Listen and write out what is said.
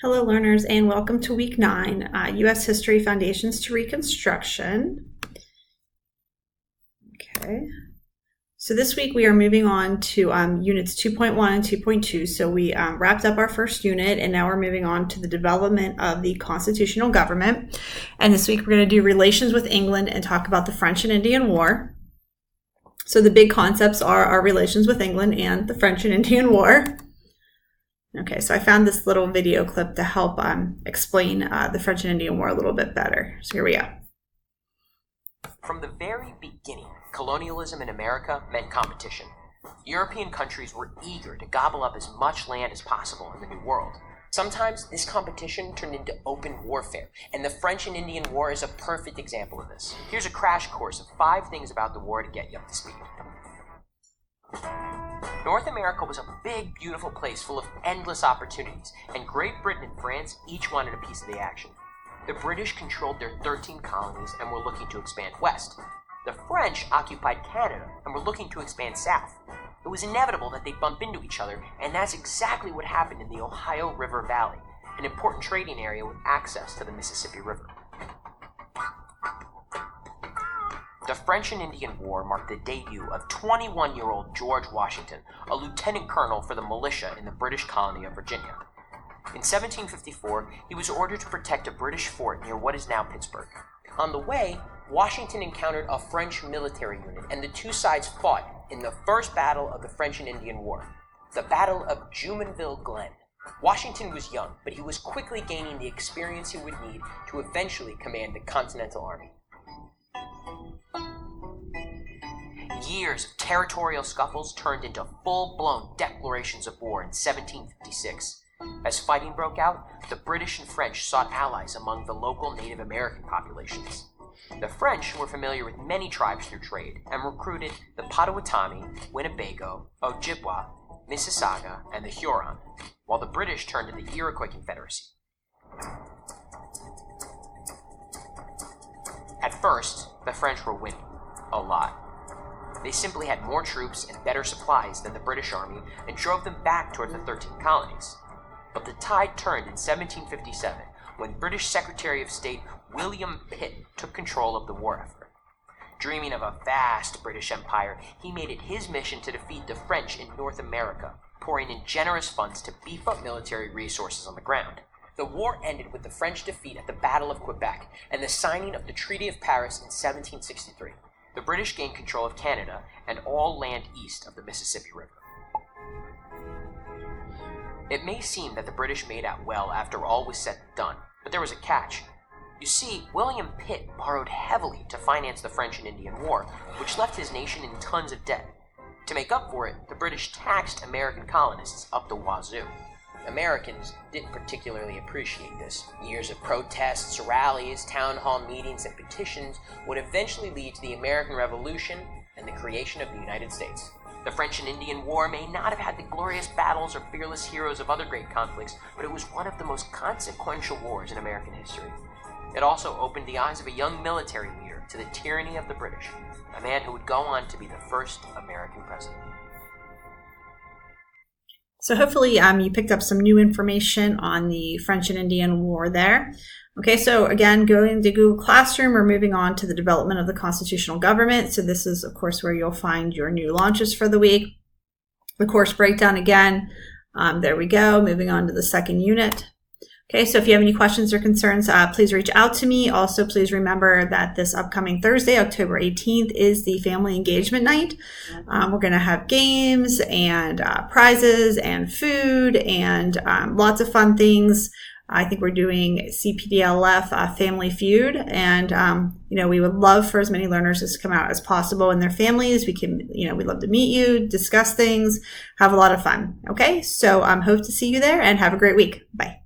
Hello learners and welcome to week 9, U.S. History Foundations to Reconstruction. Okay, so this week we are moving on to units 2.1 and 2.2. So we wrapped up our first unit and now we're moving on to the development of the constitutional government. And this week we're going to do relations with England and talk about the French and Indian War. So the big concepts are our relations with England and the French and Indian War. Okay, so I found this little video clip to help explain the French and Indian War a little bit better. So here we go. From the very beginning, colonialism in America meant competition. European countries were eager to gobble up as much land as possible in the New World. Sometimes this competition turned into open warfare, and the French and Indian War is a perfect example of this. Here's a crash course of 5 things about the war to get you up to speed. North America was a big, beautiful place full of endless opportunities, and Great Britain and France each wanted a piece of the action. The British controlled their 13 colonies and were looking to expand west. The French occupied Canada and were looking to expand south. It was inevitable that they'd bump into each other, and that's exactly what happened in the Ohio River Valley, an important trading area with access to the Mississippi River. The French and Indian War marked the debut of 21-year-old George Washington, a lieutenant colonel for the militia in the British colony of Virginia. In 1754, he was ordered to protect a British fort near what is now Pittsburgh. On the way, Washington encountered a French military unit, and the two sides fought in the first battle of the French and Indian War, the Battle of Jumonville Glen. Washington was young, but he was quickly gaining the experience he would need to eventually command the Continental Army. Years of territorial scuffles turned into full-blown declarations of war in 1756. As fighting broke out, the British and French sought allies among the local Native American populations. The French were familiar with many tribes through trade and recruited the Potawatomi, Winnebago, Ojibwa, Mississauga, and the Huron, while the British turned to the Iroquois Confederacy. At first, the French were winning, a lot. They simply had more troops and better supplies than the British Army and drove them back toward the 13 colonies. But the tide turned in 1757 when British Secretary of State William Pitt took control of the war effort. Dreaming of a vast British Empire, he made it his mission to defeat the French in North America, pouring in generous funds to beef up military resources on the ground. The war ended with the French defeat at the Battle of Quebec and the signing of the Treaty of Paris in 1763. The British gained control of Canada and all land east of the Mississippi River. It may seem that the British made out well after all was said and done, but there was a catch. You see, William Pitt borrowed heavily to finance the French and Indian War, which left his nation in tons of debt. To make up for it, the British taxed American colonists up the wazoo. Americans didn't particularly appreciate this. Years of protests, rallies, town hall meetings, and petitions would eventually lead to the American Revolution and the creation of the United States. The French and Indian War may not have had the glorious battles or fearless heroes of other great conflicts, but it was one of the most consequential wars in American history. It also opened the eyes of a young military leader to the tyranny of the British, a man who would go on to be the first American president. So hopefully you picked up some new information on the French and Indian War there. Okay, so again, going to Google Classroom, we're moving on to the development of the constitutional government. So this is, of course, where you'll find your new launches for the week. The course breakdown again. There we go, moving on to the second unit. Okay, so if you have any questions or concerns, please reach out to me. Also, please remember that this upcoming Thursday, October 18th, is the family engagement night. We're going to have games and prizes and food and lots of fun things. I think we're doing CPDLF Family Feud, and we would love for as many learners to come out as possible and their families. We'd love to meet you, discuss things, have a lot of fun. Okay, so hope to see you there, and have a great week. Bye.